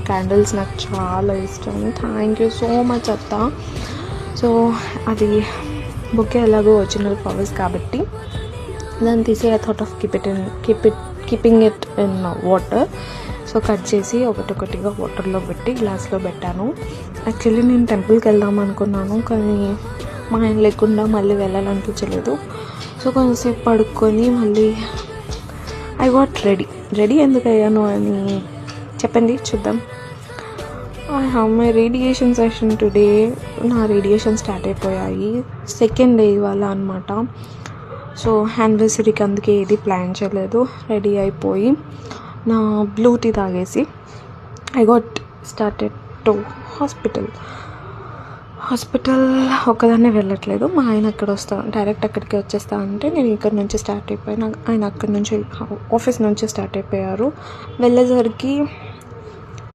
Candles నాకు చాలా ఇష్టం. థ్యాంక్ యూ సో మచ్ అత్త. సో అది బొకే ఎలాగో ఒరిజినల్ ఫ్లవర్స్ కాబట్టి దాన్ని తీసి I thought of keeping it in water. So cut చేసి ఒకటొకటిగా వాటర్లో పెట్టి గ్లాస్లో పెట్టాను. యాక్చువల్లీ నేను టెంపుల్కి వెళ్దాం అనుకున్నాను, కానీ మా ఆయన లేకుండా మళ్ళీ వెళ్ళాలనిపించలేదు. సో కొంచెంసేపు పడుకొని మళ్ళీ ఐ గాట్ రెడీ ఎందుకు అయ్యాను అని చెప్పండి చూద్దాం. I have my radiation session today. నా రేడియేషన్ స్టార్ట్ అయిపోయాయి. సెకండ్ డే ఇవాళ అనమాట. సో యానివర్సరీకి అందుకే ఏది ప్లాన్ చేయలేదు. రెడీ అయిపోయి నా బ్లూ టీ తాగేసి I got started to hospital. ఒక్కదాన్నే వెళ్ళట్లేదు, మా ఆయన అక్కడ డైరెక్ట్ అక్కడికి వచ్చేస్తా అంటే నేను ఇక్కడ నుంచి స్టార్ట్ అయిపోయాను. ఆయన అక్కడి నుంచి ఆఫీస్ నుంచి స్టార్ట్ అయిపోయారు. వెళ్ళేసరికి